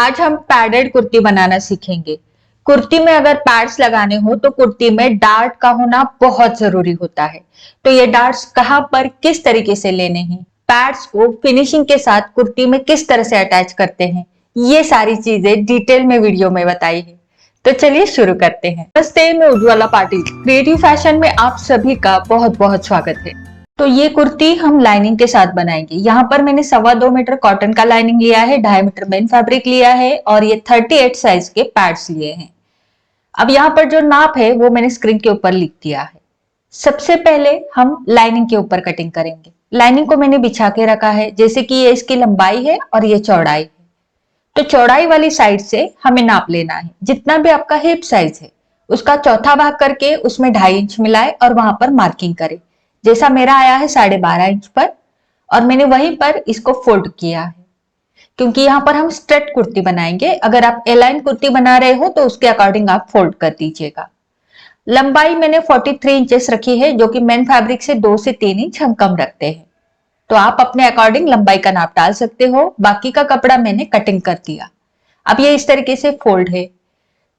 आज हम पैडेड कुर्ती बनाना सीखेंगे। कुर्ती में अगर पैड्स लगाने हो तो कुर्ती में डार्ट का होना बहुत जरूरी होता है। तो ये डार्ट्स कहाँ पर किस तरीके से लेने हैं, पैड्स को फिनिशिंग के साथ कुर्ती में किस तरह से अटैच करते हैं, ये सारी चीजें डिटेल में वीडियो में बताई है। तो चलिए शुरू करते हैं। नमस्ते, मैं उज्ज्वला पाटिल। क्रिएटिव फैशन में आप सभी का बहुत बहुत स्वागत है। तो ये कुर्ती हम लाइनिंग के साथ बनाएंगे। यहाँ पर मैंने 2.25 मीटर कॉटन का लाइनिंग लिया है, 2.5 मीटर मेन फैब्रिक लिया है और ये 38 साइज के पैड्स लिए हैं। अब यहाँ पर जो नाप है वो मैंने स्क्रीन के ऊपर लिख दिया है। सबसे पहले हम लाइनिंग के ऊपर कटिंग करेंगे। लाइनिंग को मैंने बिछा के रखा है, जैसे कि ये इसकी लंबाई है और ये चौड़ाई है। तो चौड़ाई वाली साइड से हमें नाप लेना है। जितना भी आपका हिप साइज है उसका चौथा भाग करके उसमें 2.5 इंच मिलाए और वहां पर मार्किंग करें। जैसा मेरा आया है 12.5 इंच पर, और मैंने वहीं पर इसको फोल्ड किया है, क्योंकि यहाँ पर हम स्ट्रेट कुर्ती बनाएंगे। अगर आप एलाइन कुर्ती बना रहे हो तो उसके अकॉर्डिंग आप फोल्ड कर दीजिएगा। लंबाई मैंने 43 इंचेस रखी है, जो कि मेन फैब्रिक से 2 से 3 इंच हम कम रखते हैं। तो आप अपने अकॉर्डिंग लंबाई का नाप डाल सकते हो। बाकी का कपड़ा मैंने कटिंग कर दिया। अब ये इस तरीके से फोल्ड है।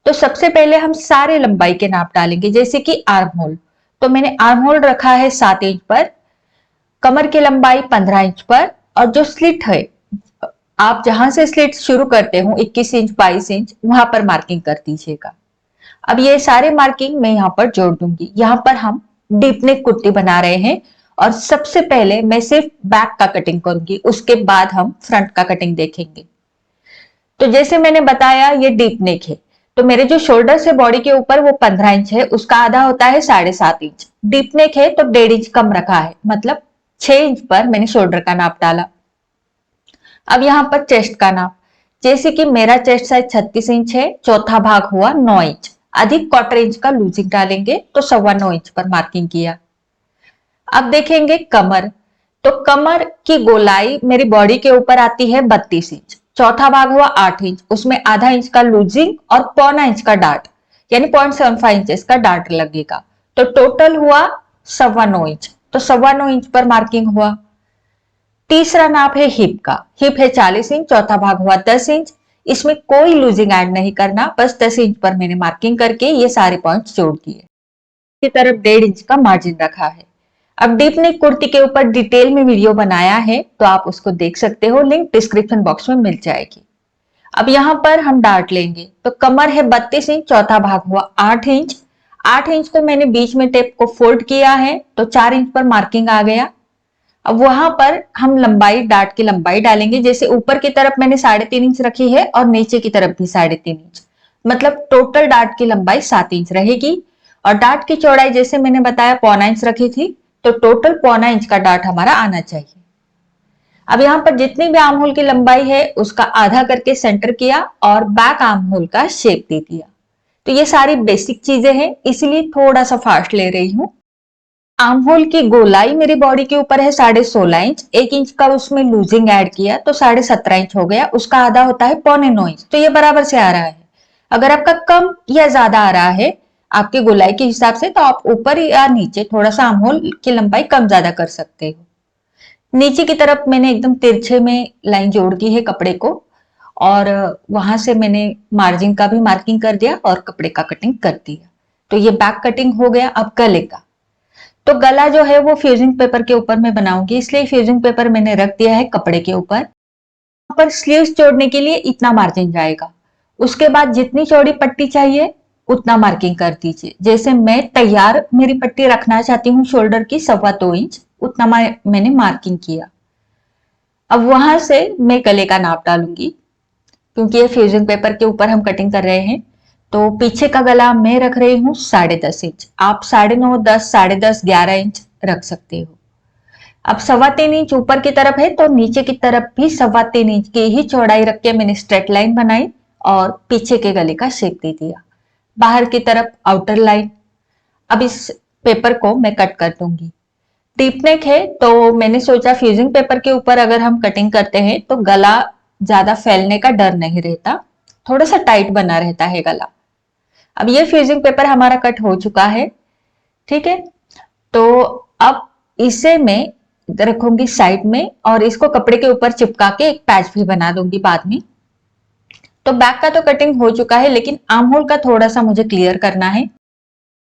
तो सबसे पहले हम सारे लंबाई के नाप डालेंगे, जैसे कि आर्म होल। तो मैंने आर्म होल रखा है 7 इंच पर, कमर की लंबाई 15 इंच पर, और जो स्लिट है, आप जहां से स्लिट शुरू करते हो 21 इंच 22 इंच वहां पर मार्किंग कर दीजिएगा। अब ये सारे मार्किंग मैं यहाँ पर जोड़ दूंगी। यहाँ पर हम डीप नेक कुर्ती बना रहे हैं और सबसे पहले मैं सिर्फ बैक का कटिंग करूंगी, उसके बाद हम फ्रंट का कटिंग देखेंगे। तो जैसे मैंने बताया ये डीप नेक है, तो मेरे जो शोल्डर से बॉडी के ऊपर वो 15 इंच है, उसका आधा होता है 7.5 इंच। डीप नेक है तो 1.5 इंच कम रखा है, मतलब 6 इंच पर मैंने शोल्डर का नाप डाला। अब यहाँ पर चेस्ट का नाप, जैसे कि मेरा चेस्ट साइज 36 इंच है, चौथा भाग हुआ 9 इंच, अधिक 1/4 इंच का लूजिंग डालेंगे तो 9.25 इंच पर मार्किंग किया। अब देखेंगे कमर। तो कमर की गोलाई मेरी बॉडी के ऊपर आती है 32 इंच, चौथा भाग हुआ 8 इंच, उसमें आधा इंच का लूजिंग और 1/4 इंच का डार्ट, यानी 0.75 इंचेस का डार्ट लगेगा। तो टोटल हुआ 9.25 इंच। तो 9.25 इंच पर मार्किंग हुआ। तीसरा नाप है हिप का। हिप है 40 इंच, चौथा भाग हुआ 10 इंच, इसमें कोई लूजिंग ऐड नहीं करना, बस 10 इंच पर मैंने मार्किंग करके ये सारे पॉइंट्स जोड़ दिए। की तरफ 1.5 इंच का मार्जिन रखा है। अब डीप नेक कुर्ती के ऊपर डिटेल में वीडियो बनाया है, तो आप उसको देख सकते हो, लिंक डिस्क्रिप्शन बॉक्स में मिल जाएगी। अब यहाँ पर हम डार्ट लेंगे। तो कमर है 32 इंच, चौथा भाग हुआ 8 इंच। 8 इंच को मैंने बीच में टेप को फोल्ड किया है, तो 4 इंच पर मार्किंग आ गया। अब वहां पर हम लंबाई, डार्ट की लंबाई डालेंगे। जैसे ऊपर की तरफ मैंने 3.5 इंच रखी है और नीचे की तरफ भी 3.5 इंच, मतलब टोटल डार्ट की लंबाई 7 इंच रहेगी। और डार्ट की चौड़ाई जैसे मैंने बताया 0.25 इंच रखी थी, तो टोटल 0.25 इंच का डार्ट हमारा आना चाहिए। अब यहाँ पर जितनी भी आर्म होल की लंबाई है उसका आधा करके सेंटर किया और बैक आर्म होल का शेप दे दिया। तो ये सारी बेसिक चीजें हैं, इसीलिए थोड़ा सा फास्ट ले रही हूँ। आर्म होल की गोलाई मेरी बॉडी के ऊपर है 16.5 इंच, 1 इंच का उसमें लूजिंग ऐड किया तो 17.5 इंच हो गया। उसका आधा होता है 8.25 इंच, तो ये बराबर से आ रहा है। अगर आपका कम या ज्यादा आ रहा है आपकी गोलाई के हिसाब से, तो आप ऊपर या नीचे थोड़ा सा आर्म होल की लंबाई कम ज्यादा कर सकते हो। नीचे की तरफ मैंने एकदम तिरछे में लाइन जोड़ दी है कपड़े को, और वहां से मैंने मार्जिन का भी मार्किंग कर दिया और कपड़े का कटिंग कर दिया। तो ये बैक कटिंग हो गया। अब गले का। तो गला जो है वो फ्यूजिंग पेपर के ऊपर मैं बनाऊंगी, इसलिए फ्यूजिंग पेपर मैंने रख दिया है कपड़े के ऊपर। यहाँ पर स्लीव्स जोड़ने के लिए इतना मार्जिन जाएगा। उसके बाद जितनी चौड़ी पट्टी चाहिए उतना मार्किंग कर दीजिए। जैसे मैं तैयार मेरी पट्टी रखना चाहती हूँ शोल्डर की 2.25 इंच, उतना मैंने मार्किंग किया। अब वहां से मैं गले का नाप डालूंगी, क्योंकि ये फ्यूजिंग पेपर के ऊपर हम कटिंग कर रहे हैं। तो पीछे का गला मैं रख रही हूँ 10.5 इंच, आप 9.5, 10, 10.5, 11 इंच रख सकते हो। अब 3.25 इंच ऊपर की तरफ है, तो नीचे की तरफ भी 3.25 इंच की ही चौड़ाई रख के मैंने स्ट्रेट लाइन बनाई और पीछे के गले का शेप दे दिया। बाहर की तरफ आउटर लाइन। अब इस पेपर को मैं कट कर दूंगी। डीप नेक है तो मैंने सोचा फ्यूजिंग पेपर के ऊपर अगर हम कटिंग करते हैं तो गला ज्यादा फैलने का डर नहीं रहता, थोड़ा सा टाइट बना रहता है गला। अब ये फ्यूजिंग पेपर हमारा कट हो चुका है, ठीक है। तो अब इसे मैं रखूंगी साइड में और इसको कपड़े के ऊपर चिपका के एक पैच भी बना दूंगी बाद में। तो बैक का तो कटिंग हो चुका है, लेकिन आर्म होल का थोड़ा सा मुझे क्लियर करना है।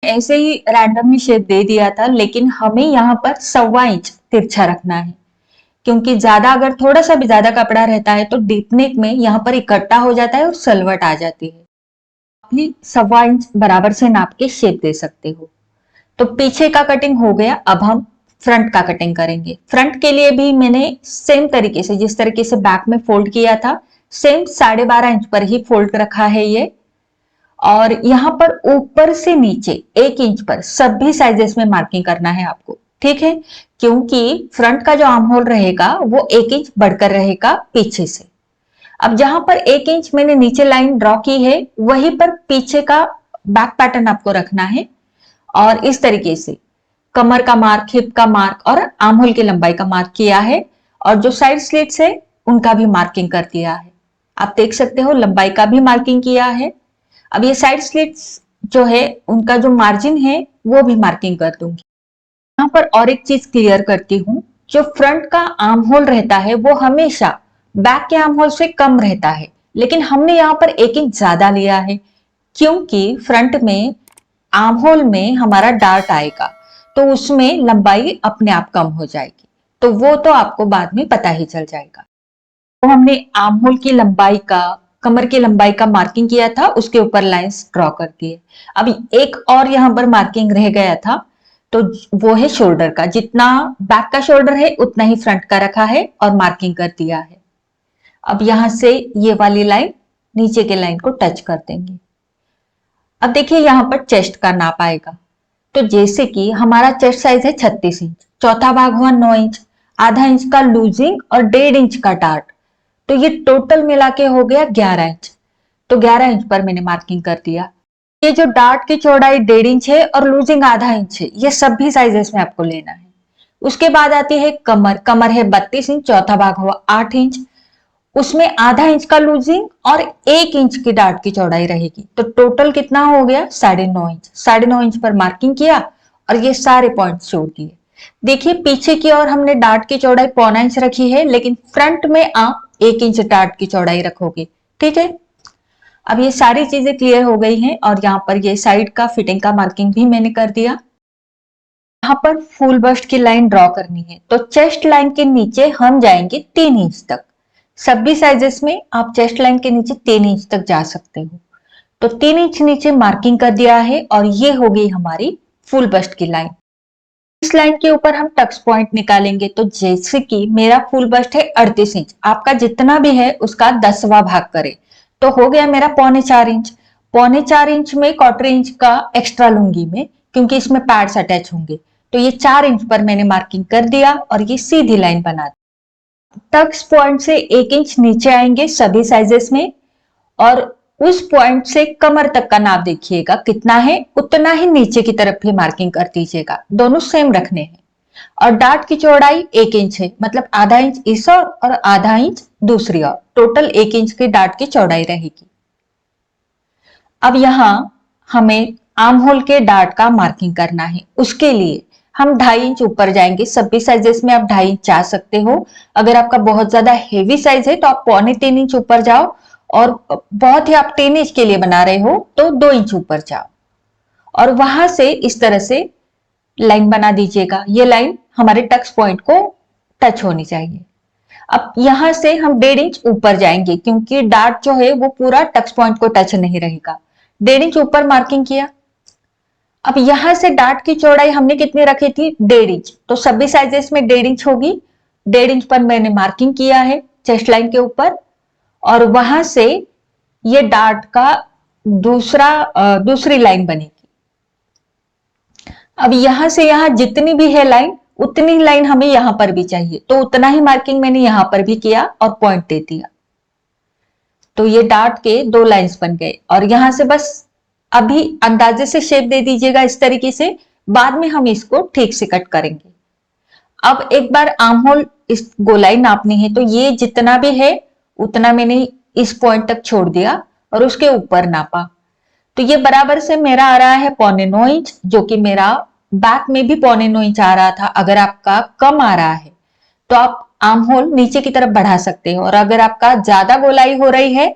ऐसे ही रैंडमली शेप दे दिया था, लेकिन हमें यहाँ पर 1.25 इंच तिरछा रखना है, क्योंकि ज्यादा अगर थोड़ा सा भी ज्यादा कपड़ा रहता है तो डीप नेक में यहाँ पर इकट्ठा हो जाता है और सलवट आ जाती है। आप भी 1.25 इंच बराबर से नाप के शेप दे सकते हो। तो पीछे का कटिंग हो गया, अब हम फ्रंट का कटिंग करेंगे। फ्रंट के लिए भी मैंने सेम तरीके से, जिस तरीके से बैक में फोल्ड किया था, सेम 12.5 इंच पर ही फोल्ड रखा है ये। और यहाँ पर ऊपर से नीचे 1 इंच पर सभी साइजेस में मार्किंग करना है आपको, ठीक है? क्योंकि फ्रंट का जो आर्म होल रहेगा वो 1 इंच बढ़कर रहेगा पीछे से। अब जहां पर 1 इंच मैंने नीचे लाइन ड्रॉ की है, वहीं पर पीछे का बैक पैटर्न आपको रखना है। और इस तरीके से कमर का मार्क, हिप का मार्क और आर्म होल की लंबाई का मार्क किया है, और जो साइड स्लिट्स है उनका भी मार्किंग कर दिया है। आप देख सकते हो लंबाई का भी मार्किंग किया है। अब ये साइड स्लिट्स जो है उनका जो मार्जिन है वो भी मार्किंग कर दूंगी। यहाँ पर और एक चीज क्लियर करती हूँ, जो फ्रंट का आर्म होल रहता है वो हमेशा बैक के आर्म होल से कम रहता है, लेकिन हमने यहाँ पर 1 इंच ज्यादा लिया है, क्योंकि फ्रंट में आर्म होल में हमारा डार्ट आएगा, तो उसमें लंबाई अपने आप कम हो जाएगी। तो वो तो आपको बाद में पता ही चल जाएगा। तो हमने आर्म होल की लंबाई का, कमर की लंबाई का मार्किंग किया था, उसके ऊपर लाइंस ड्रॉ कर दिए। अब एक और यहाँ पर मार्किंग रह गया था, तो वो है शोल्डर का। जितना बैक का शोल्डर है उतना ही फ्रंट का रखा है और मार्किंग कर दिया है। अब यहां से ये वाली लाइन नीचे के लाइन को टच कर देंगे। अब देखिए यहाँ पर चेस्ट का नाप आएगा। तो जैसे कि हमारा चेस्ट साइज है 36 इंच, चौथा भाग हुआ 9 इंच, आधा इंच का लूजिंग और 1.5 इंच का डार्ट, तो ये टोटल मिला के हो गया 11 इंच। तो 11 इंच पर मैंने मार्किंग कर दिया। ये जो डार्ट की चौड़ाई 1.5 इंच है और लूजिंग आधा इंच है, ये सभी साइजेस में आपको लेना है। उसके बाद आती है कमर। कमर है 32 इंच, चौथा भाग हुआ 8 इंच, उसमें आधा इंच का लूजिंग और 1 इंच की डार्ट की चौड़ाई रहेगी। तो टोटल कितना हो गया? 9.5 इंच। 9.5 इंच पर मार्किंग किया और ये सारे पॉइंट्स जोड़ दिए। देखिए पीछे की ओर हमने डार्ट की चौड़ाई 0.25 इंच रखी है, लेकिन फ्रंट में आप 1 इंच डार्ट की चौड़ाई रखोगे, ठीक है? अब ये सारी चीजें क्लियर हो गई हैं, और यहाँ पर ये साइड का फिटिंग का मार्किंग भी मैंने कर दिया। यहाँ पर फुल बस्ट की लाइन ड्रॉ करनी है, तो चेस्ट लाइन के नीचे हम जाएंगे 3 इंच तक। सभी साइजेस में आप चेस्ट लाइन के नीचे 3 इंच तक जा सकते हो। तो 3 इंच नीचे मार्किंग कर दिया है, और ये हो गई हमारी फुल बस्ट की लाइन। इस लाइन के ऊपर हम टक्स पॉइंट निकालेंगे। तो जैसे कि मेरा फुल बस्ट है 38 इंच, आपका जितना भी है उसका 10वां भाग करे, तो हो गया मेरा 3.25 इंच। 3.25 इंच में 1/4 इंच का एक्स्ट्रा लूंगी मैं, क्योंकि इसमें पैड्स अटैच होंगे। तो ये 4 इंच पर मैंने मार्किंग कर दिया और ये सीधी लाइन बना दी। टक्स पॉइंट से 1 इंच नीचे आएंगे सभी साइजेस में, और उस पॉइंट से कमर तक का नाप देखिएगा कितना है, उतना ही नीचे की तरफ भी मार्किंग कर दीजिएगा। दोनों सेम रखने हैं। और डार्ट की चौड़ाई 1 इंच है, मतलब आधा इंच इस और आधा इंच दूसरी ओर, टोटल 1 इंच की डार्ट की चौड़ाई रहेगी। अब यहाँ हमें आर्म होल के डार्ट का मार्किंग करना है। उसके लिए हम 2.5 इंच ऊपर जाएंगे। सभी साइजेस में आप 2.5 इंच जा सकते हो। अगर आपका बहुत ज्यादा हेवी साइज है तो आप 2.25 इंच ऊपर जाओ, और बहुत ही आप 3 इंच के लिए बना रहे हो तो 2 इंच ऊपर जाओ, और वहां से इस तरह से लाइन बना दीजिएगा। ये लाइन हमारे टक्स पॉइंट को टच होनी चाहिए। अब यहां से हम 1.5 इंच ऊपर जाएंगे, क्योंकि डार्ट जो है वो पूरा टक्स पॉइंट को टच नहीं रहेगा। 1.5 इंच ऊपर मार्किंग किया। अब यहां से डार्ट की चौड़ाई हमने कितनी रखी थी? 1.5 इंच। तो सभी साइजेस में 1.5 इंच होगी। 1.5 इंच पर मैंने मार्किंग किया है चेस्ट लाइन के ऊपर, और वहां से ये डार्ट का दूसरी लाइन बनेगी। अब यहां से यहां जितनी भी है लाइन, उतनी लाइन हमें यहां पर भी चाहिए, तो उतना ही मार्किंग मैंने यहां पर भी किया और पॉइंट दे दिया। तो ये डार्ट के 2 लाइंस बन गए, और यहां से बस अभी अंदाजे से शेप दे दीजिएगा इस तरीके से, बाद में हम इसको ठीक से कट करेंगे। अब एक बार आर्म होल इस गोलाई नापनी है, तो ये जितना भी है उतना मैंने इस पॉइंट तक छोड़ दिया और उसके ऊपर नापा। तो ये बराबर से मेरा आ रहा है 9.25 इंच, जो कि मेरा बैक में भी 9.25 इंच आ रहा था। अगर आपका कम आ रहा है तो आप आर्म होल नीचे की तरफ बढ़ा सकते हो, और अगर आपका ज्यादा गोलाई हो रही है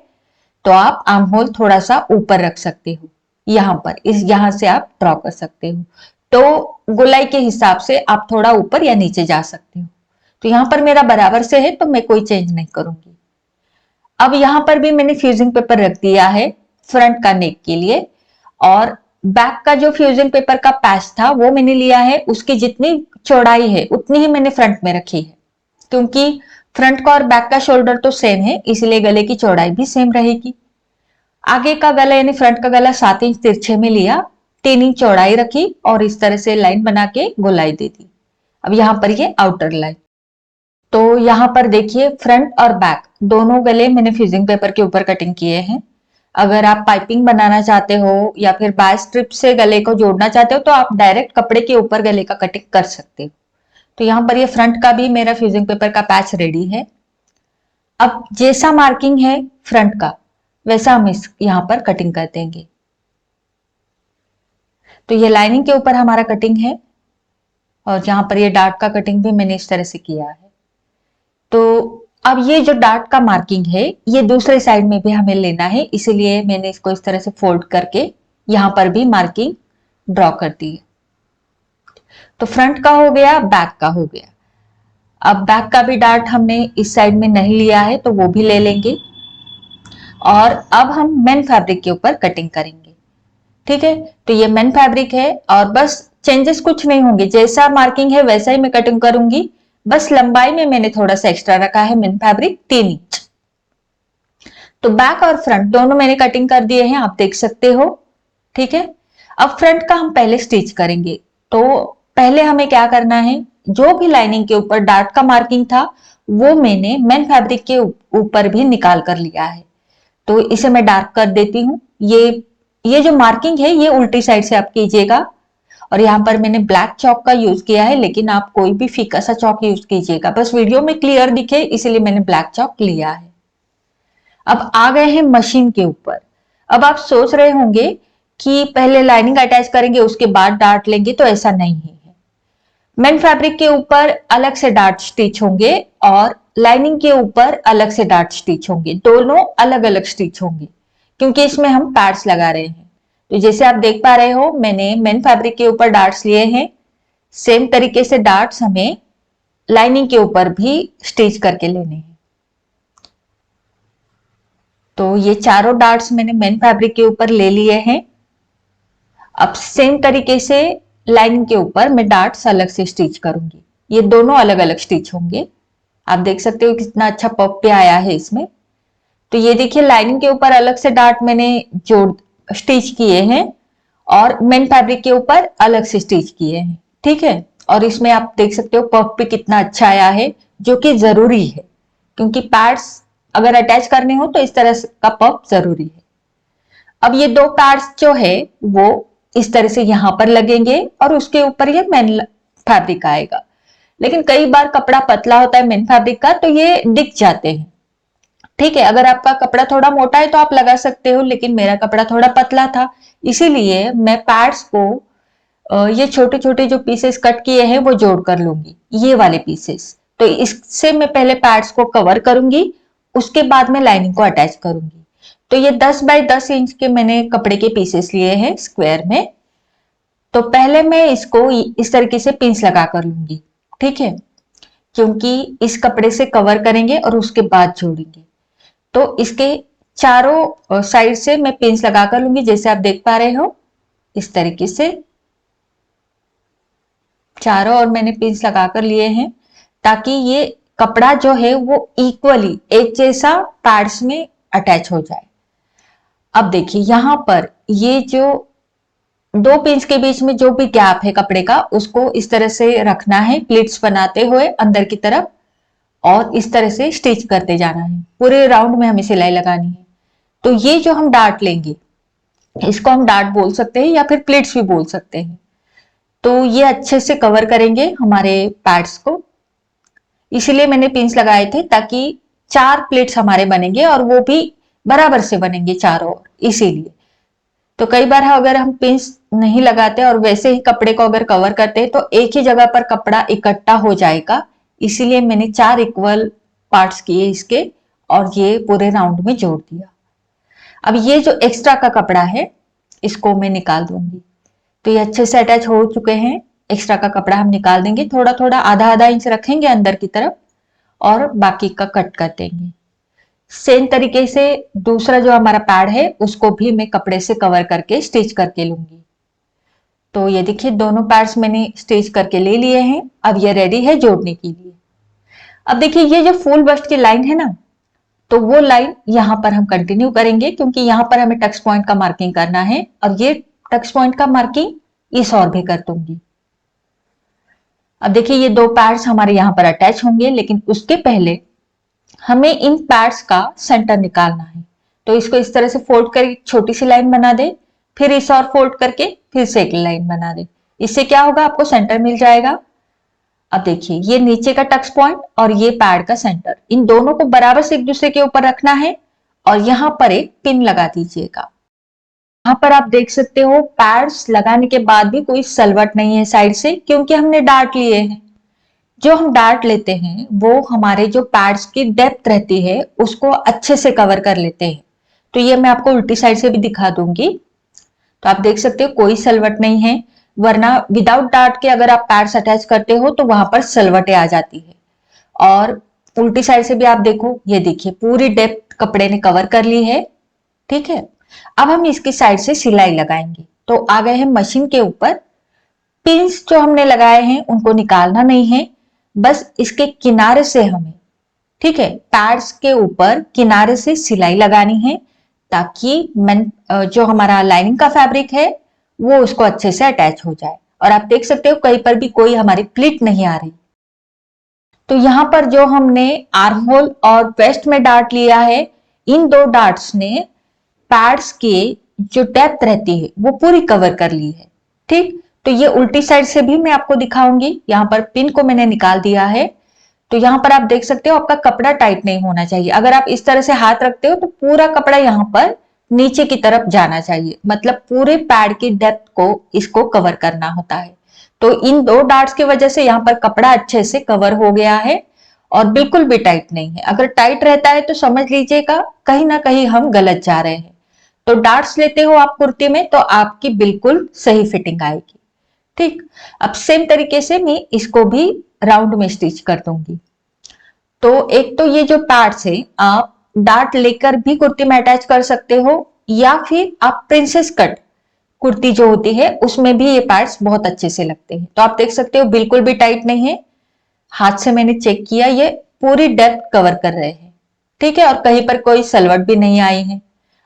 तो आप आर्म होल थोड़ा सा ऊपर रख सकते हो, यहाँ पर यहाँ से आप ड्रॉ कर सकते हो। तो गोलाई के हिसाब से आप थोड़ा ऊपर या नीचे जा सकते हो। तो यहाँ पर मेरा बराबर से है तो मैं कोई चेंज नहीं करूंगी। अब यहाँ पर भी मैंने फ्यूजिंग पेपर रख दिया है फ्रंट का नेक के लिए, और बैक का जो फ्यूजिंग पेपर का पैच था वो मैंने लिया है, उसकी जितनी चौड़ाई है उतनी ही मैंने फ्रंट में रखी है, क्योंकि फ्रंट का और बैक का शोल्डर तो सेम है, इसलिए गले की चौड़ाई भी सेम रहेगी। आगे का गला यानी फ्रंट का गला 7 इंच तिरछे में लिया, 3 इंच चौड़ाई रखी और इस तरह से लाइन बना के गोलाई दे दी। अब यहाँ पर ये आउटर लाइन, तो यहाँ पर देखिए फ्रंट और बैक दोनों गले मैंने फ्यूजिंग पेपर के ऊपर कटिंग किए हैं। अगर आप पाइपिंग बनाना चाहते हो या फिर बाय स्ट्रिप से गले को जोड़ना चाहते हो तो आप डायरेक्ट कपड़े के ऊपर गले का कटिंग कर सकते हो। तो यहाँ पर ये फ्रंट का भी मेरा फ्यूजिंग पेपर का पैच रेडी है। अब जैसा मार्किंग है फ्रंट का वैसा हम इस यहाँ पर कटिंग कर देंगे। तो ये लाइनिंग के ऊपर हमारा कटिंग है और यहाँ पर ये डार्ट का कटिंग भी मैंने इस तरह से किया है। तो अब ये जो डार्ट का मार्किंग है ये दूसरे साइड में भी हमें लेना है, इसीलिए मैंने इसको इस तरह से फोल्ड करके यहाँ पर भी मार्किंग ड्रॉ कर दी है। तो फ्रंट का हो गया, बैक का हो गया। अब बैक का भी डार्ट हमने इस साइड में नहीं लिया है तो वो भी ले लेंगे, और अब हम मेन फैब्रिक के ऊपर कटिंग करेंगे। ठीक है, तो ये मेन फैब्रिक है और बस चेंजेस कुछ नहीं होंगे, जैसा मार्किंग है वैसा ही मैं कटिंग करूंगी, बस लंबाई में मैंने थोड़ा सा एक्स्ट्रा रखा है मेन फैब्रिक 3 इंच। तो बैक और फ्रंट दोनों मैंने कटिंग कर दिए हैं, आप देख सकते हो। ठीक है, अब फ्रंट का हम पहले स्टिच करेंगे। तो पहले हमें क्या करना है, जो भी लाइनिंग के ऊपर डार्ट का मार्किंग था वो मैंने मेन फैब्रिक के ऊपर भी निकाल कर लिया है। तो इसे मैं डार्क कर देती हूँ। ये जो मार्किंग है ये उल्टी साइड से आप कीजिएगा, और यहाँ पर मैंने ब्लैक चौक का यूज किया है, लेकिन आप कोई भी फीका सा चौक यूज कीजिएगा, बस वीडियो में क्लियर दिखे इसलिए मैंने ब्लैक चौक लिया है। अब आ गए हैं मशीन के ऊपर। अब आप सोच रहे होंगे कि पहले लाइनिंग अटैच करेंगे उसके बाद डार्ट लेंगे, तो ऐसा नहीं है। मेन फैब्रिक के ऊपर अलग से डार्ट स्टिच होंगे और लाइनिंग के ऊपर अलग से डार्ट स्टिच होंगे, दोनों अलग अलग स्टिच होंगे, क्योंकि इसमें हम पैड्स लगा रहे हैं। तो जैसे आप देख पा रहे हो मैंने मेन फैब्रिक के ऊपर डार्ट्स लिए हैं, सेम तरीके से डार्ट्स हमें लाइनिंग के ऊपर भी स्टिच करके लेने हैं। तो ये चारों डार्ट्स मैंने मेन फैब्रिक के ऊपर ले लिए हैं। अब सेम तरीके से लाइनिंग के ऊपर मैं डार्ट्स अलग से स्टिच करूंगी, ये दोनों अलग अलग स्टिच होंगे। आप देख सकते हो कितना अच्छा पफ पे आया है इसमें। तो ये देखिए लाइनिंग के ऊपर अलग से डार्ट मैंने जोड़ स्टिच किए हैं और मेन फैब्रिक के ऊपर अलग से स्टिच किए हैं। ठीक है, और इसमें आप देख सकते हो पफ पे कितना अच्छा आया है, जो कि जरूरी है, क्योंकि पैड्स अगर अटैच करने हो तो इस तरह का पफ जरूरी है। अब ये दो पैड्स जो है वो इस तरह से यहाँ पर लगेंगे और उसके ऊपर ये मेन फैब्रिक आएगा। लेकिन कई बार कपड़ा पतला होता है मेन फैब्रिक का, तो ये दिख जाते हैं। ठीक है, अगर आपका कपड़ा थोड़ा मोटा है तो आप लगा सकते हो, लेकिन मेरा कपड़ा थोड़ा पतला था, इसीलिए मैं पैड्स को ये छोटे छोटे जो पीसेस कट किए हैं वो जोड़ कर लूंगी, ये वाले पीसेस। तो इससे मैं पहले पैड्स को कवर करूंगी, उसके बाद में लाइनिंग को अटैच करूंगी। तो ये 10 बाय 10 इंच के मैंने कपड़े के पीसेस लिए हैं स्क्वायर में। तो पहले मैं इसको इस तरीके से पिंस लगा कर लूंगी। ठीक है, क्योंकि इस कपड़े से कवर करेंगे और उसके बाद जोड़ेंगे। तो इसके चारों साइड से मैं पिंस लगा कर लूंगी, जैसे आप देख पा रहे हो इस तरीके से चारों और मैंने पिंस लगाकर लिए हैं, ताकि ये कपड़ा जो है वो इक्वली एक जैसा पैड्स में अटैच हो जाए। अब देखिए यहाँ पर ये जो दो पिंस के बीच में जो भी गैप है कपड़े का, उसको इस तरह से रखना है प्लीट्स बनाते हुए अंदर की तरफ, और इस तरह से स्टिच करते जाना है। पूरे राउंड में हमें सिलाई लगानी है। तो ये जो हम डार्ट लेंगे इसको हम डार्ट बोल सकते हैं या फिर प्लीट्स भी बोल सकते हैं। तो ये अच्छे से कवर करेंगे हमारे पैड्स को, इसीलिए मैंने पिंस लगाए थे, ताकि 4 प्लेट्स हमारे बनेंगे और वो भी बराबर से बनेंगे चारों ओर, इसीलिए। तो कई बार अगर हम पिंस नहीं लगाते और वैसे ही कपड़े को अगर कवर करते हैं तो एक ही जगह पर कपड़ा इकट्ठा हो जाएगा, इसीलिए मैंने 4 इक्वल पार्ट्स किए इसके और ये पूरे राउंड में जोड़ दिया। अब ये जो एक्स्ट्रा का कपड़ा है इसको मैं निकाल दूंगी। तो ये अच्छे से अटैच हो चुके हैं। एक्स्ट्रा का कपड़ा हम निकाल देंगे, थोड़ा थोड़ा आधा आधा इंच रखेंगे अंदर की तरफ और बाकी का कट कर देंगे। सेम तरीके से दूसरा जो हमारा पैड है उसको भी मैं कपड़े से कवर करके स्टिच करके लूंगी। तो ये देखिए दोनों पैड्स मैंने स्टिच करके ले लिए हैं। अब ये रेडी है जोड़ने के लिए। अब देखिए ये जो फुल बस्ट की लाइन है ना, तो वो लाइन यहाँ पर हम कंटिन्यू करेंगे क्योंकि यहाँ पर हमें टक्स पॉइंट का मार्किंग करना है और ये टक्स पॉइंट का मार्किंग इस और भी कर दूंगी। अब देखिए ये दो पैड्स हमारे यहाँ पर अटैच होंगे, लेकिन उसके पहले हमें इन पैड्स का सेंटर निकालना है। तो इसको इस तरह से फोल्ड कर छोटी सी लाइन बना दे, फिर इस और फोल्ड करके फिर से एक लाइन बना दे। इससे क्या होगा, आपको सेंटर मिल जाएगा। अब देखिए ये नीचे का टक्स पॉइंट और ये पैड का सेंटर, इन दोनों को बराबर से एक दूसरे के ऊपर रखना है और यहाँ पर एक पिन लगा दीजिएगा। यहाँ पर आप देख सकते हो पैड्स लगाने के बाद भी कोई सलवट नहीं है साइड से, क्योंकि हमने डार्ट लिए हैं। जो हम डार्ट लेते हैं वो हमारे जो पैड्स की डेप्थ रहती है उसको अच्छे से कवर कर लेते हैं। तो ये मैं आपको उल्टी साइड से भी दिखा दूंगी। तो आप देख सकते हो कोई सलवट नहीं है, वरना विदाउट डार्ट के अगर आप पैड्स अटैच करते हो तो वहां पर सलवटें आ जाती है। और उल्टी साइड से भी आप देखो, ये देखिए पूरी डेप्थ कपड़े ने कवर कर ली है। ठीक है, अब हम इसकी साइड से सिलाई लगाएंगे। तो आ गए हैं मशीन के ऊपर। पिंस जो हमने लगाए हैं उनको निकालना नहीं है, बस इसके किनारे से हमें, ठीक है, पैड्स के ऊपर किनारे से सिलाई लगानी है ताकि जो हमारा लाइनिंग का फैब्रिक है वो उसको अच्छे से अटैच हो जाए। और आप देख सकते हो कहीं पर भी कोई हमारी प्लीट नहीं आ रही। तो यहाँ पर जो हमने आर्म होल और वेस्ट में डार्ट लिया है, इन दो डार्ट्स ने पैड्स के जो डेप्थ रहती है वो पूरी कवर कर ली है। ठीक, तो ये उल्टी साइड से भी मैं आपको दिखाऊंगी। यहाँ पर पिन को मैंने निकाल दिया है। तो यहाँ पर आप देख सकते हो आपका कपड़ा टाइट नहीं होना चाहिए। अगर आप इस तरह से हाथ रखते हो तो पूरा कपड़ा यहाँ पर नीचे की तरफ जाना चाहिए, मतलब पूरे पैड की डेप्थ को इसको कवर करना होता है। तो इन दो डार्ट्स की वजह से यहाँ पर कपड़ा अच्छे से कवर हो गया है और बिल्कुल भी टाइट नहीं है। अगर टाइट रहता है तो समझ लीजिएगा कहीं ना कहीं हम गलत जा रहे हैं। तो डार्ट्स लेते हो आप कुर्ती में तो आपकी बिल्कुल सही फिटिंग आएगी। ठीक, अब सेम तरीके से मैं इसको भी राउंड में स्टिच कर दूंगी। तो एक तो ये जो पैड्स है आप डार्ट लेकर भी कुर्ती में अटैच कर सकते हो, या फिर आप प्रिंसेस कट कुर्ती जो होती है उसमें भी ये पैड्स बहुत अच्छे से लगते हैं। तो आप देख सकते हो बिल्कुल भी टाइट नहीं है। हाथ से मैंने चेक किया, ये पूरी डेप्थ कवर कर रहे हैं। ठीक है, और कहीं पर कोई सलवट भी नहीं आई है।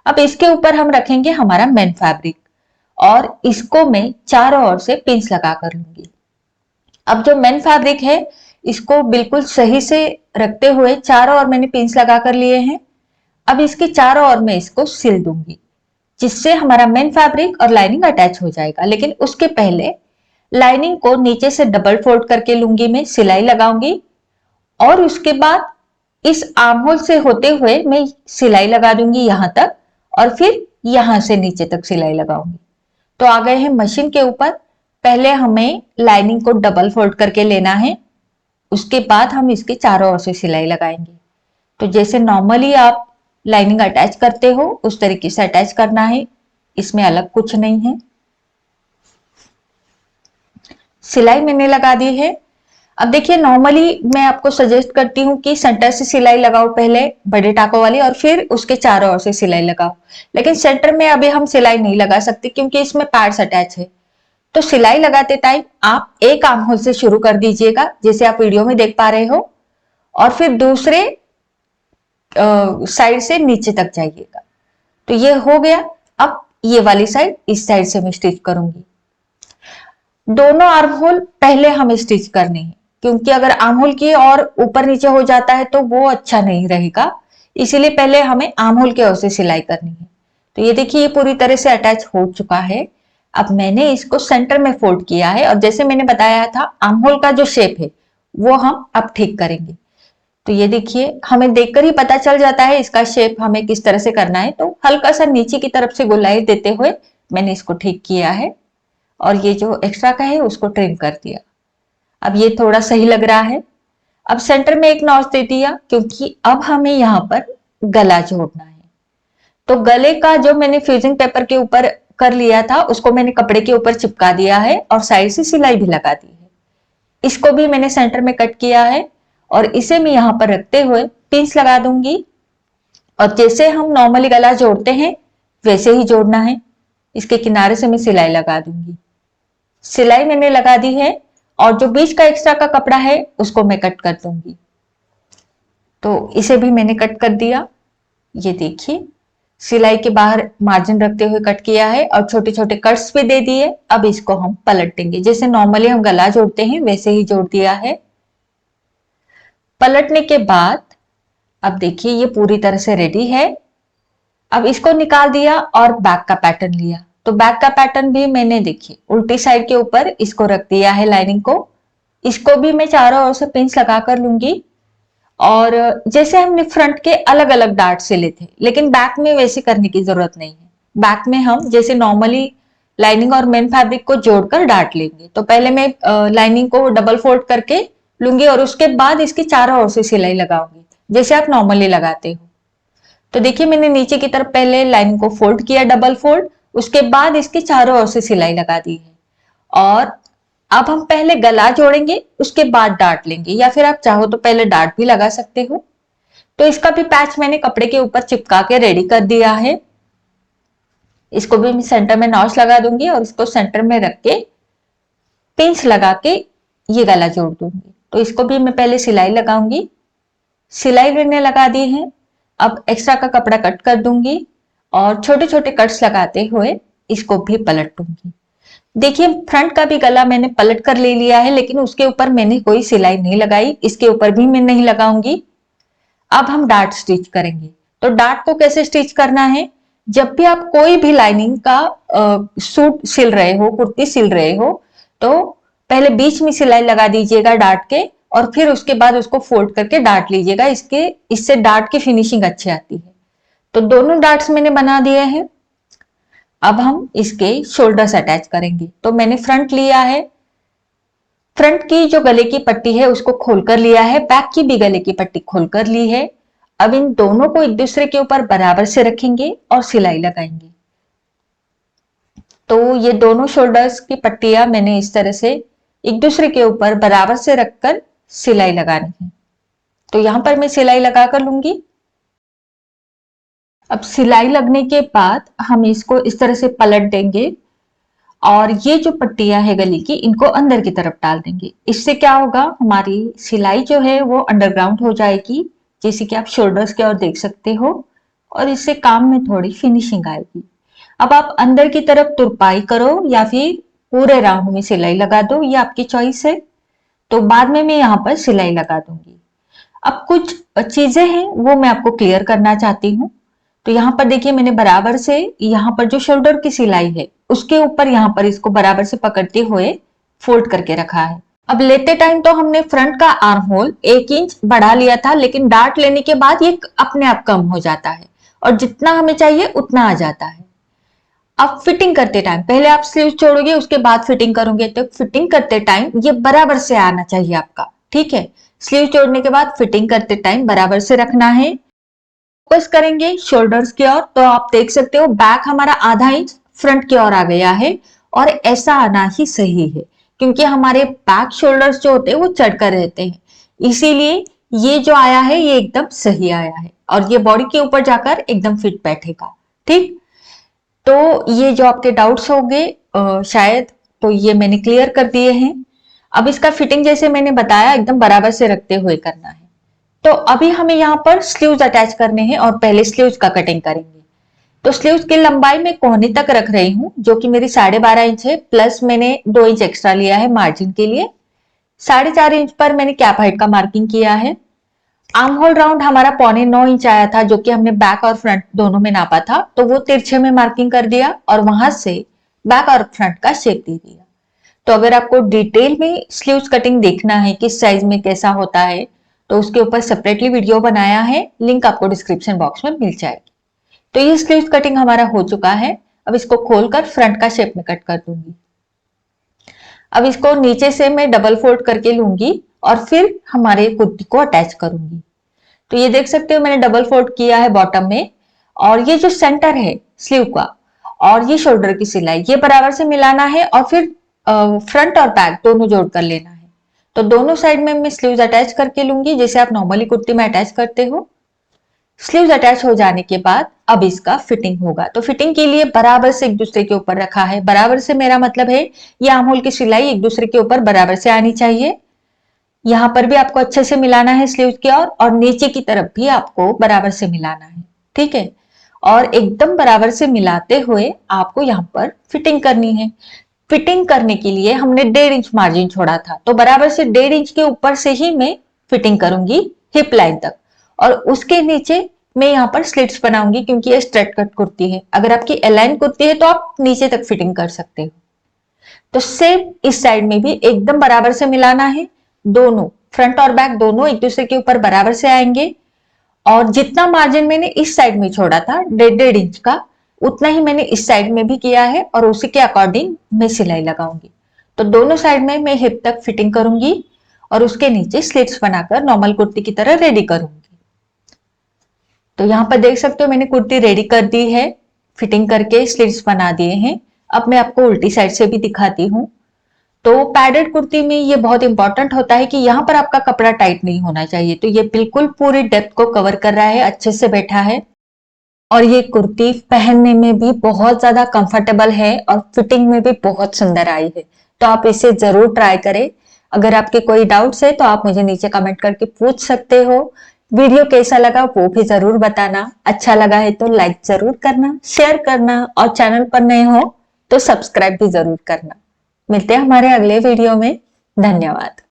अब इसके ऊपर हम रखेंगे हमारा मेन फैब्रिक और इसको मैं चारों ओर से पिंस लगा कर लूंगी। अब जो मेन फैब्रिक है इसको बिल्कुल सही से रखते हुए चारों ओर मैंने पिंस लगा कर लिए हैं। अब इसके चारों ओर मैं इसको सिल दूंगी, जिससे हमारा मेन फैब्रिक और लाइनिंग अटैच हो जाएगा। लेकिन उसके पहले लाइनिंग को नीचे से डबल फोल्ड करके लूंगी, मैं सिलाई लगाऊंगी और उसके बाद इस आर्म होल से होते हुए मैं सिलाई लगा दूंगी यहां तक और फिर यहां से नीचे तक सिलाई लगाऊंगी। तो आ गए हैं मशीन के ऊपर। पहले हमें लाइनिंग को डबल फोल्ड करके लेना है, उसके बाद हम इसके चारों ओर से सिलाई लगाएंगे। तो जैसे नॉर्मली आप लाइनिंग अटैच करते हो उस तरीके से अटैच करना है, इसमें अलग कुछ नहीं है। सिलाई मैंने लगा दी है। अब देखिए नॉर्मली मैं आपको सजेस्ट करती हूँ कि सेंटर से सिलाई लगाओ पहले बड़े टाकों वाली और फिर उसके चारों ओर से सिलाई लगाओ, लेकिन सेंटर में अभी हम सिलाई नहीं लगा सकते क्योंकि इसमें पैड्स अटैच है। तो सिलाई लगाते टाइम आप एक आर्म होल से शुरू कर दीजिएगा जैसे आप वीडियो में देख पा रहे हो, और फिर दूसरे साइड से नीचे तक जाइएगा। तो ये हो गया। अब ये वाली साइड इस साइड से मैं स्टिच करूंगी। दोनों आर्म होल पहले हमें स्टिच करने हैं, क्योंकि अगर आर्म होल की और ऊपर नीचे हो जाता है तो वो अच्छा नहीं रहेगा, इसीलिए पहले हमें आर्म होल की ओर से सिलाई करनी है। तो ये देखिए ये पूरी तरह से अटैच हो चुका है। अब मैंने इसको सेंटर में फोल्ड किया है और जैसे मैंने बताया था आर्म होल का जो शेप है वो हम अब ठीक करेंगे। तो ये देखिए हमें देखकर ही पता चल जाता है इसका शेप हमें किस तरह से करना है। तो हल्का सा नीचे की तरफ से गोलाई देते हुए मैंने इसको ठीक किया है और ये जो एक्स्ट्रा का है उसको ट्रिम कर दिया। अब ये थोड़ा सही लग रहा है। अब सेंटर में एक नॉच दे दिया क्योंकि अब हमें यहाँ पर गला जोड़ना है। तो गले का जो मैंने फ्यूजिंग पेपर के ऊपर कर लिया था उसको मैंने कपड़े के ऊपर चिपका दिया है और साइड से सिलाई भी लगा दी है। इसको भी मैंने सेंटर में कट किया है और इसे मैं यहाँ पर रखते हुए पिंस लगा दूंगी और जैसे हम नॉर्मली गला जोड़ते हैं वैसे ही जोड़ना है। इसके किनारे से मैं सिलाई लगा दूंगी। सिलाई मैंने लगा दी है और जो बीच का एक्स्ट्रा का कपड़ा है उसको मैं कट कर दूंगी। तो इसे भी मैंने कट कर दिया। ये देखिए सिलाई के बाहर मार्जिन रखते हुए कट किया है और छोटे छोटे कट्स भी दे दिए। अब इसको हम पलट देंगे, जैसे नॉर्मली हम गला जोड़ते हैं वैसे ही जोड़ दिया है। पलटने के बाद अब देखिए ये पूरी तरह से रेडी है। अब इसको निकाल दिया और बैक का पैटर्न लिया। तो बैक का पैटर्न भी मैंने देखिए उल्टी साइड के ऊपर इसको रख दिया है लाइनिंग को। इसको भी मैं चारों ओर से पिंस लगा कर लूंगी और जैसे हमने फ्रंट के अलग अलग डार्ट सिले थे लेकिन बैक में वैसे करने की जरूरत नहीं है। बैक में हम जैसे नॉर्मली लाइनिंग और मेन फैब्रिक को जोड़कर डार्ट लेंगे। तो पहले मैं लाइनिंग को डबल फोल्ड करके लूंगी और उसके बाद इसकी चारों ओर से सिलाई लगाऊंगी जैसे आप नॉर्मली लगाते हो। तो देखिए मैंने नीचे की तरफ पहले लाइनिंग को फोल्ड किया डबल फोल्ड, उसके बाद इसकी चारों ओर से सिलाई लगा दी है। और अब हम पहले गला जोड़ेंगे उसके बाद डार्ट लेंगे या फिर आप चाहो तो पहले डार्ट भी लगा सकते हो। तो इसका भी पैच मैंने कपड़े के ऊपर चिपका के रेडी कर दिया है। इसको भी मैं सेंटर में नॉच लगा दूंगी और इसको सेंटर में रख के पिंच लगा के ये गला जोड़ दूंगी। तो इसको भी मैं पहले सिलाई लगाऊंगी। सिलाई मैंने लगा दी है। अब एक्स्ट्रा का कपड़ा कट कर दूंगी और छोटे छोटे कट्स लगाते हुए इसको भी पलट दूंगी। देखिए फ्रंट का भी गला मैंने पलट कर ले लिया है लेकिन उसके ऊपर मैंने कोई सिलाई नहीं लगाई, इसके ऊपर भी मैं नहीं लगाऊंगी। अब हम डार्ट स्टिच करेंगे। तो डार्ट को कैसे स्टिच करना है, जब भी आप कोई भी लाइनिंग का सूट सिल रहे हो, कुर्ती सिल रहे हो, तो पहले बीच में सिलाई लगा दीजिएगा डार्ट के और फिर उसके बाद उसको फोल्ड करके डार्ट लीजिएगा। इससे डार्ट की फिनिशिंग अच्छी आती है। तो दोनों डार्ट्स मैंने बना दिए हैं। अब हम इसके शोल्डर्स अटैच करेंगे। तो मैंने फ्रंट लिया है, फ्रंट की जो गले की पट्टी है उसको खोलकर लिया है, बैक की भी गले की पट्टी खोलकर ली है। अब इन दोनों को एक दूसरे के ऊपर बराबर से रखेंगे और सिलाई लगाएंगे। तो ये दोनों शोल्डर्स की पट्टियां मैंने इस तरह से एक दूसरे के ऊपर बराबर से रखकर सिलाई लगानी है। तो यहां पर मैं सिलाई लगा कर लूंगी। अब सिलाई लगने के बाद हम इसको इस तरह से पलट देंगे और ये जो पट्टियां है गले की इनको अंदर की तरफ डाल देंगे। इससे क्या होगा, हमारी सिलाई जो है वो अंडरग्राउंड हो जाएगी, जैसे कि आप शोल्डर्स के और देख सकते हो, और इससे काम में थोड़ी फिनिशिंग आएगी। अब आप अंदर की तरफ तुरपाई करो या फिर पूरे राउंड में सिलाई लगा दो, ये आपकी चॉइस है। तो बाद में मैं यहाँ पर सिलाई लगा दूंगी। अब कुछ चीजें हैं वो मैं आपको क्लियर करना चाहती हूँ। तो यहाँ पर देखिए मैंने बराबर से यहाँ पर जो शोल्डर की सिलाई है उसके ऊपर यहाँ पर इसको बराबर से पकड़ते हुए फोल्ड करके रखा है। अब लेते टाइम तो हमने फ्रंट का आर्म होल 1 इंच बढ़ा लिया था, लेकिन डार्ट लेने के बाद ये अपने आप कम हो जाता है और जितना हमें चाहिए उतना आ जाता है। अब फिटिंग करते टाइम पहले आप स्लीव छोड़ोगे उसके बाद फिटिंग करोगे, तो फिटिंग करते टाइम ये बराबर से आना चाहिए आपका, ठीक है। स्लीव छोड़ने के बाद फिटिंग करते टाइम बराबर से रखना है। फोकस करेंगे शोल्डर्स की ओर, तो आप देख सकते हो बैक हमारा आधा इंच फ्रंट की ओर आ गया है और ऐसा आना ही सही है क्योंकि हमारे बैक शोल्डर्स जो होते हैं वो चढ़कर रहते हैं, इसीलिए ये जो आया है ये एकदम सही आया है और ये बॉडी के ऊपर जाकर एकदम फिट बैठेगा, ठीक। तो ये जो आपके डाउट्स होंगे शायद, तो ये मैंने क्लियर कर दिए हैं। अब इसका फिटिंग जैसे मैंने बताया एकदम बराबर से रखते हुए करना है। तो अभी हमें यहाँ पर स्लीव्स अटैच करने हैं और पहले स्लीव्स का कटिंग करेंगे। तो स्लीव्स की लंबाई मैं कोहनी तक रख रही हूँ जो कि मेरी 12.5 इंच है, प्लस मैंने 2 इंच एक्स्ट्रा लिया है मार्जिन के लिए। 4.5 इंच पर मैंने कैप हाइट का मार्किंग किया है। आर्म होल राउंड हमारा 8.25 इंच आया था जो कि हमने बैक और फ्रंट दोनों में नापा था, तो वो तिरछे में मार्किंग कर दिया और वहां से बैक और फ्रंट का शेप दे दिया। तो अगर आपको डिटेल में स्लीव्स कटिंग देखना है किस साइज में कैसा होता है तो उसके ऊपर सेपरेटली वीडियो बनाया है, लिंक आपको डिस्क्रिप्शन बॉक्स में मिल जाएगी। तो ये स्लीव्स कटिंग हमारा हो चुका है। अब इसको खोलकर फ्रंट का शेप में कट कर दूंगी। अब इसको नीचे से मैं डबल फोल्ड करके लूंगी और फिर हमारे कुर्ती को अटैच करूंगी। तो ये देख सकते हो मैंने डबल फोल्ड किया है बॉटम में और ये जो सेंटर है स्लीव का और ये शोल्डर की सिलाई ये बराबर से मिलाना है और फिर फ्रंट और बैक दोनों जोड़ कर लेना है। तो दोनों साइड में मैं स्लीव्स अटैच करके लूंगी जैसे आप नॉर्मली कुर्ती में अटैच करते हो। स्लीव्स अटैच हो जाने के बाद अब इसका फिटिंग होगा। तो फिटिंग के लिए बराबर से एक दूसरे के ऊपर रखा है। बराबर से मेरा मतलब है ये आर्म होल की सिलाई एक दूसरे के ऊपर बराबर से आनी चाहिए। यहाँ पर भी आपको अच्छे से मिलाना है स्लीव्स की ओर और नीचे की तरफ भी आपको बराबर से मिलाना है, ठीक है। और एकदम बराबर से मिलाते हुए आपको यहाँ पर फिटिंग करनी है। फिटिंग करने के लिए हमने 1.5 इंच मार्जिन छोड़ा था, तो बराबर से 1.5 इंच के ऊपर से ही मैं फिटिंग करूंगी हिप लाइन तक और उसके नीचे मैं यहाँ पर स्लिट्स बनाऊंगी क्योंकि ये स्ट्रेट कट कुर्ती है। अगर आपकी एलाइन कुर्ती है तो आप नीचे तक फिटिंग कर सकते हो। तो सेम इस साइड में भी एकदम बराबर से मिलाना है। दोनों फ्रंट और बैक दोनों एक दूसरे के ऊपर बराबर से आएंगे और जितना मार्जिन मैंने इस साइड में छोड़ा था 1.5 इंच का उतना ही मैंने इस साइड में भी किया है और उसी के अकॉर्डिंग मैं सिलाई लगाऊंगी। तो दोनों साइड में मैं हिप तक फिटिंग करूंगी और उसके नीचे स्लिट्स बनाकर नॉर्मल कुर्ती की तरह रेडी करूंगी। तो यहाँ पर देख सकते हो मैंने कुर्ती रेडी कर दी है, फिटिंग करके स्लिट्स बना दिए हैं। अब मैं आपको उल्टी साइड से भी दिखाती हूँ। तो पैडेड कुर्ती में ये बहुत इंपॉर्टेंट होता है कि यहाँ पर आपका कपड़ा टाइट नहीं होना चाहिए। तो ये बिल्कुल पूरी डेप्थ को कवर कर रहा है, अच्छे से बैठा है और ये कुर्ती पहनने में भी बहुत ज्यादा कंफर्टेबल है और फिटिंग में भी बहुत सुंदर आई है। तो आप इसे जरूर ट्राई करें। अगर आपके कोई डाउट्स है तो आप मुझे नीचे कमेंट करके पूछ सकते हो। वीडियो कैसा लगा वो भी जरूर बताना। अच्छा लगा है तो लाइक जरूर करना, शेयर करना और चैनल पर नए हो तो सब्सक्राइब भी जरूर करना। मिलते हैं हमारे अगले वीडियो में। धन्यवाद।